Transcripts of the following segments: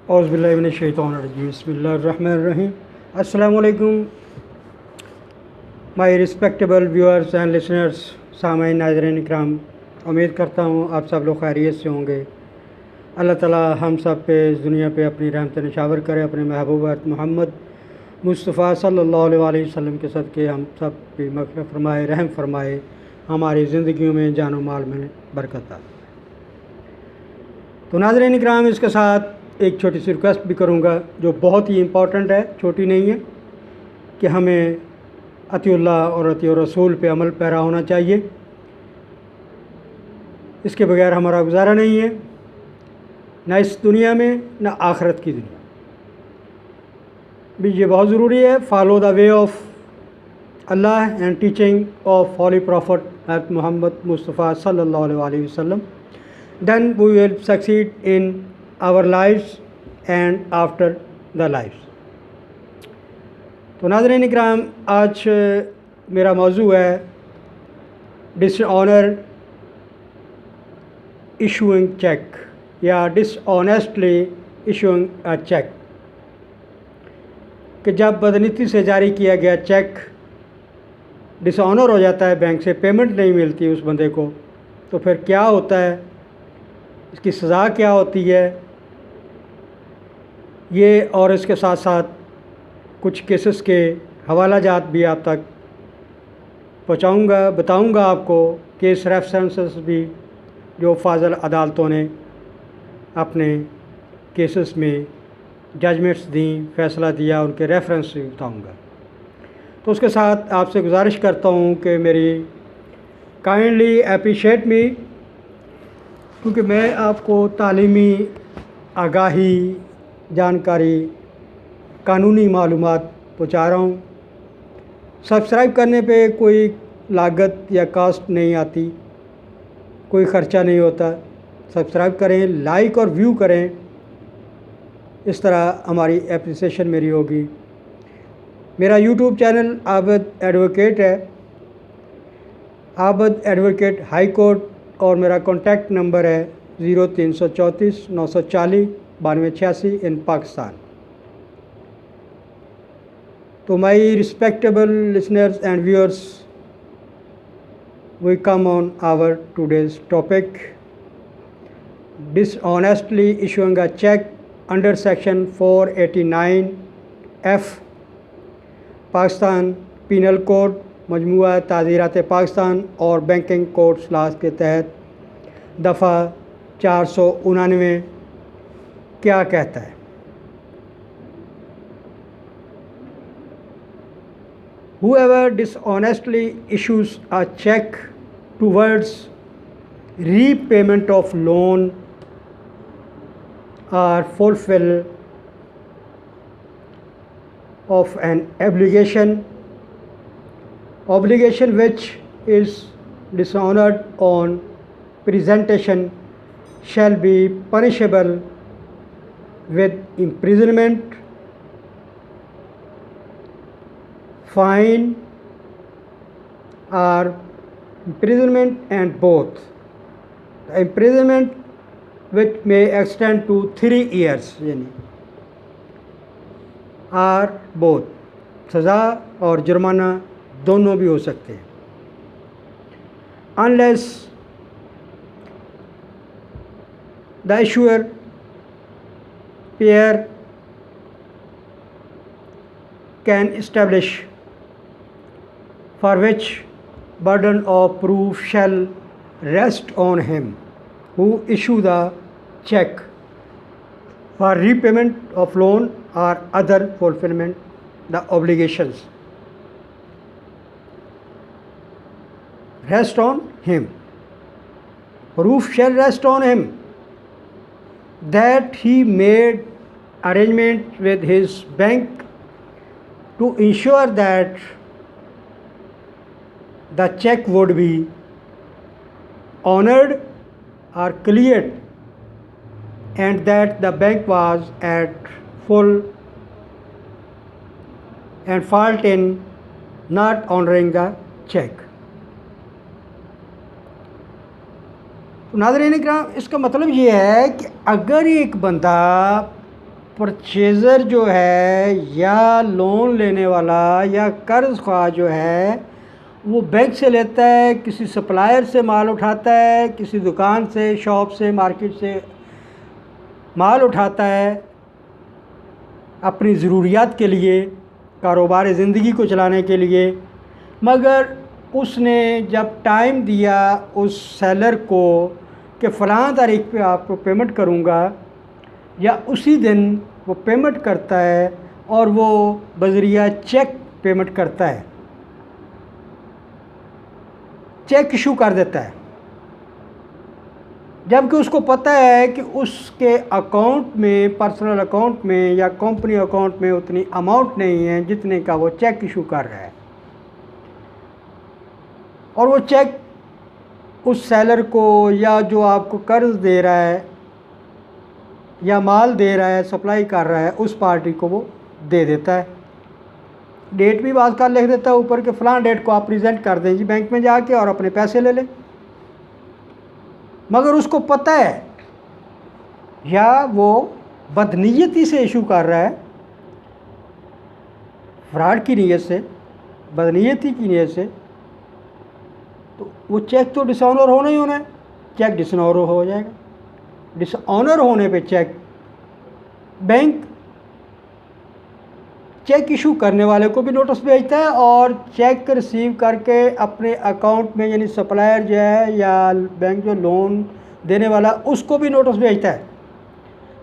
औज़ुबिल्लाहिमिनश्शैतानिर्रजीम बिस्मिल्लाहिर्रहमानिर्रहीम। अस्सलामु अलैकुम my respectable viewers and listeners, सामाईन नाज़रीन इकराम, उम्मीद करता हूँ आप सब लोग खैरियत से होंगे। अल्लाह ताला हम सब पे इस दुनिया पे अपनी रहमत निशावर करे, अपने महबूब मोहम्मद मुस्तफ़ा सल्लल्लाहु अलैहि वसल्लम के सदक़े हम सब पे मग़फ़िरत फरमाए, रहम फरमाए, हमारी ज़िंदगियों में जान व माल में बरकत आए। तो नाज़रीन इकराम, इसके साथ एक छोटी सी रिक्वेस्ट भी करूँगा जो बहुत ही इम्पॉर्टेंट है, छोटी नहीं है, कि हमें अतिउल्लाह और अतिउर रसूल पे अमल पैरा होना चाहिए। इसके बगैर हमारा गुजारा नहीं है, ना इस दुनिया में ना आखिरत की दुनिया भी। ये बहुत ज़रूरी है। Follow the way of Allah and teaching of holy prophet Hazrat Muhammad Mustafa सल्लल्लाहु अलैहि वसल्लम, then we will succeed in our lives and after the lives। तो नाज़रीन इकराम, आज मेरा मौजू है डिसऑनर इशूइंग चेक या डिसऑनेस्टली इशूइंग अ चेक, कि जब बदनीति से जारी किया गया चेक डिसऑनर हो जाता है, बैंक से पेमेंट नहीं मिलती उस बंदे को, तो फिर क्या होता है, इसकी सज़ा क्या होती है, ये और इसके साथ साथ कुछ केसेस के हवाला जात भी आप तक पहुँचाऊँगा, बताऊँगा आपको। केस रेफरेंसेस भी जो फाजल अदालतों ने अपने केसेस में जजमेंट्स दी, फ़ैसला दिया, उनके रेफरेंस भी बताऊँगा। तो उसके साथ आपसे गुजारिश करता हूँ कि मेरी काइंडली अप्रिशिएट मी, क्योंकि मैं आपको तालीमी आगाही, जानकारी, कानूनी मालूमात पहुँचा रहा हूँ। सब्सक्राइब करने पे कोई लागत या कास्ट नहीं आती, कोई ख़र्चा नहीं होता। सब्सक्राइब करें, लाइक और व्यू करें, इस तरह हमारी एप्रिसिएशन मेरी होगी। मेरा यूट्यूब चैनल आबिद एडवोकेट है, आबिद एडवोकेट हाई कोर्ट, और मेरा कॉन्टैक्ट नंबर है 0334 940 9286 इन पाकिस्तान। तो my respectable listeners and viewers, we come on our today's topic, dishonestly issuing a check under section 489F Pakistan penal code मजमूआ ताज़ीरात पाकिस्तान और बैंकिंग कोड्स लॉज के तहत दफ़ा 499 क्या कहता है। Whoever dishonestly issues a check towards repayment of loan or fulfill of an obligation which is dishonored on presentation shall be punishable with imprisonment, fine or imprisonment, and both. The imprisonment which may extend to 3 years यानी और both, सज़ा और जुर्माना दोनों भी हो सकते हैं। Unless the issuer pair can establish, for which burden of proof shall rest on him who issue the check for repayment of loan or other fulfillment the obligations. Rest on him. Proof shall rest on him that he made arrangement with his bank to ensure that the check would be honored or cleared, and that the bank was at full and fault in not honoring the check. तो नाज़रीन इकराम, इसका मतलब ये है कि अगर एक बंदा परचेज़र जो है या लोन लेने वाला या कर्ज ख्वाह जो है वो बैंक से लेता है, किसी सप्लायर से माल उठाता है, किसी दुकान से, शॉप से, मार्केट से माल उठाता है अपनी ज़रूरियात के लिए, कारोबार ज़िंदगी को चलाने के लिए। मगर उसने जब टाइम दिया उस सेलर को कि फ़लाँ तारीख पे आपको पेमेंट करूँगा, या उसी दिन वो पेमेंट करता है और वो बज़रिया चेक पेमेंट करता है, चेक इशू कर देता है, जबकि उसको पता है कि उसके अकाउंट में, पर्सनल अकाउंट में या कंपनी अकाउंट में उतनी अमाउंट नहीं है जितने का वो चेक इशू कर रहा है। और वो चेक उस सेलर को या जो आपको कर्ज दे रहा है या माल दे रहा है, सप्लाई कर रहा है, उस पार्टी को वो दे देता है। डेट भी बात का लिख देता है ऊपर के फ़लाँ डेट को आप प्रेजेंट कर दें जी बैंक में जाके और अपने पैसे ले लें। मगर उसको पता है, या वो बदनीयती से इशू कर रहा है, फ्रॉड की नीयत से, बदनीयती की नीयत से, तो वो चेक तो डिसऑनर होना ही होना है, चेक डिसऑनर हो जाएगा। डिसऑनर होने पे चेक, बैंक चेक इशू करने वाले को भी नोटिस भेजता है और चेक रिसीव करके अपने अकाउंट में, यानी सप्लायर जो है या बैंक जो लोन देने वाला, उसको भी नोटिस भेजता है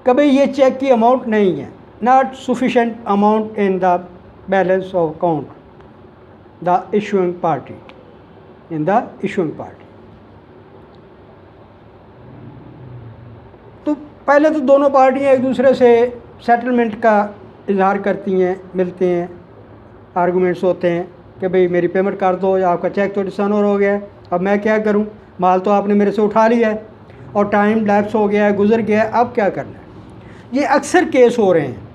कि भाई ये चेक की अमाउंट नहीं है, not sufficient amount in the balance of account the issuing party, in the issuing party. तो पहले तो दोनों पार्टियां एक दूसरे से सेटलमेंट का इजहार करती हैं, मिलते हैं, आर्गूमेंट्स होते हैं कि भाई मेरी पेमेंट कर दो, या आपका चेक तो डिसऑनर हो गया है, अब मैं क्या करूं, माल तो आपने मेरे से उठा लिया है और टाइम लैप्स हो गया है, गुजर गया है, अब क्या करना है। ये अक्सर केस हो रहे हैं,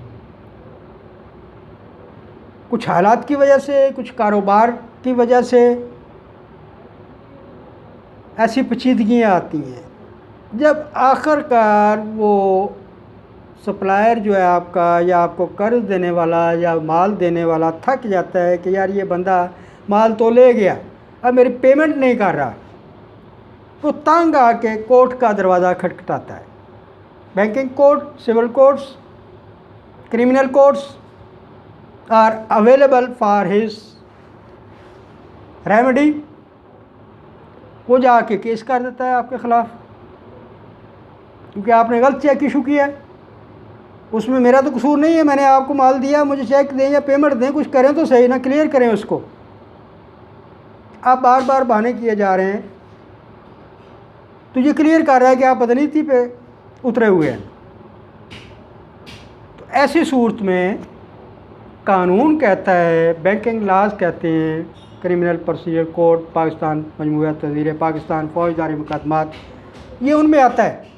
कुछ हालात की वजह से, कुछ कारोबार की वजह से ऐसी पेचीदगियाँ आती हैं। जब आखिरकार वो सप्लायर जो है आपका, या आपको कर्ज देने वाला या माल देने वाला थक जाता है कि यार ये बंदा माल तो ले गया, अब मेरी पेमेंट नहीं कर रहा, तो तंग आके कोर्ट का दरवाज़ा खटखटाता है। Banking court, civil courts, criminal courts are available for his remedy. वो जाके केस कर देता है आपके ख़िलाफ़, क्योंकि आपने गलत चेक इशू किया है, उसमें मेरा तो कसूर नहीं है, मैंने आपको माल दिया, मुझे चेक दें या पेमेंट दें, कुछ करें तो सही ना, क्लियर करें उसको। आप बार बार बहाने किए जा रहे हैं, तो ये क्लियर कर रहा है कि आप बदनीति पे उतरे हुए हैं। तो ऐसी सूरत में कानून कहता है, बैंकिंग लॉज कहते हैं, क्रिमिनल प्रोसीजर कोड पाकिस्तान, मजमूआ तहज़ीर पाकिस्तान, फौजदारी मुकदमात, ये उनमें आता है।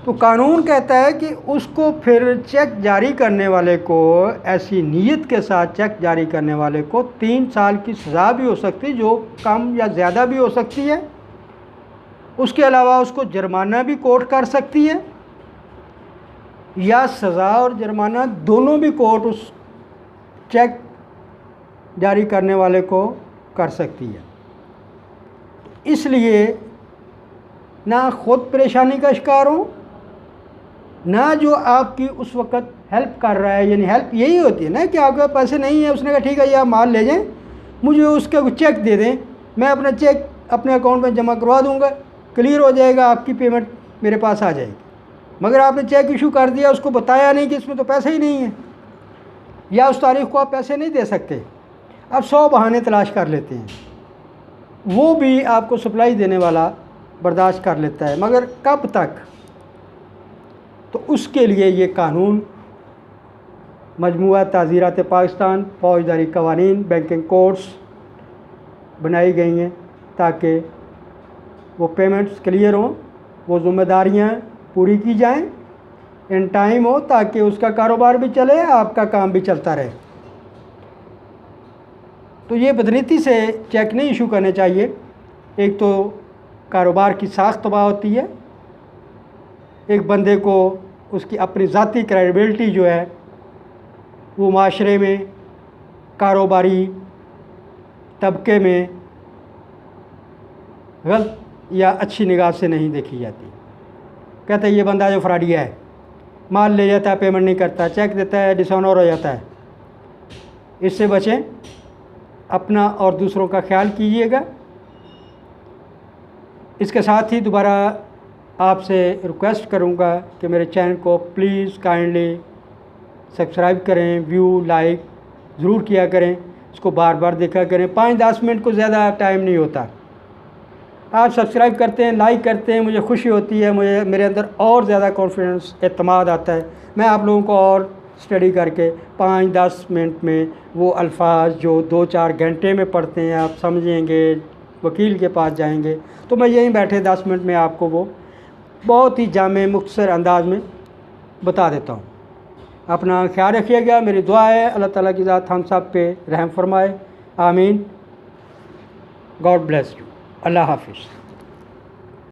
तो कानून कहता है कि उसको फिर चेक जारी करने वाले को, ऐसी नीयत के साथ चेक जारी करने वाले को 3 साल की सज़ा भी हो सकती है, जो कम या ज़्यादा भी हो सकती है। उसके अलावा उसको जुर्माना भी कोर्ट कर सकती है, या सज़ा और जुर्माना दोनों भी कोर्ट उस चेक जारी करने वाले को कर सकती है। इसलिए ना ख़ुद परेशानी का शिकार हो, ना जो आपकी उस वक़्त हेल्प कर रहा है। यानी हेल्प यही होती है ना कि आपके पास पैसे नहीं है, उसने कहा ठीक है ये आप माल ले जाएं, मुझे उसका चेक दे दें, मैं अपना चेक अपने अकाउंट में जमा करवा दूंगा, क्लियर हो जाएगा, आपकी पेमेंट मेरे पास आ जाएगी। मगर आपने चेक इशू कर दिया, उसको बताया नहीं कि इसमें तो पैसे ही नहीं है, या उस तारीख को आप पैसे नहीं दे सकते। अब 100 बहाने तलाश कर लेते हैं, वो भी आपको सप्लाई देने वाला बर्दाश्त कर लेता है, मगर कब तक। तो उसके लिए ये कानून, मजमूआ ताज़ीरात पाकिस्तान, फौजदारी कवानीन, बैंकिंग कोड्स बनाई गई हैं ताकि वो पेमेंट्स क्लियर हों, वो ज़िम्मेदारियाँ पूरी की जाएं, इन टाइम हो, ताकि उसका कारोबार भी चले, आपका काम भी चलता रहे। तो ये बदनीति से चेक नहीं इशू करने चाहिए। एक तो कारोबार की साख तबाह होती है, एक बंदे को उसकी अपनी ज़ाती क्रेडिबिलिटी जो है वो माशरे में, कारोबारी तबके में गलत या अच्छी निगाह से नहीं देखी जाती। कहते हैं ये बंदा जो फ्रॉडिया है, माल ले जाता है, पेमेंट नहीं करता, चेक देता है, डिसऑनर हो जाता है। इससे बचें, अपना और दूसरों का ख्याल कीजिएगा। इसके साथ ही दोबारा आपसे रिक्वेस्ट करूंगा कि मेरे चैनल को प्लीज़ काइंडली सब्सक्राइब करें, व्यू लाइक ज़रूर किया करें, इसको बार बार देखा करें। 5-10 मिनट को ज़्यादा टाइम नहीं होता। आप सब्सक्राइब करते हैं, लाइक करते हैं, मुझे खुशी होती है, मुझे मेरे अंदर और ज़्यादा कॉन्फिडेंस, एतमाद आता है। मैं आप लोगों को और स्टडी करके 5-10 मिनट में वो अल्फाज जो 2-4 घंटे में पढ़ते हैं आप समझेंगे, वकील के पास जाएंगे, तो मैं यहीं बैठे 10 मिनट में आपको वो बहुत ही जामे मुख्तसर अंदाज में बता देता हूँ। अपना ख्याल रखिएगा। मेरी दुआ है अल्लाह ताला की ज़ात हम सब पे रहम फरमाए। आमीन। God bless you. अल्लाह हाफिज़।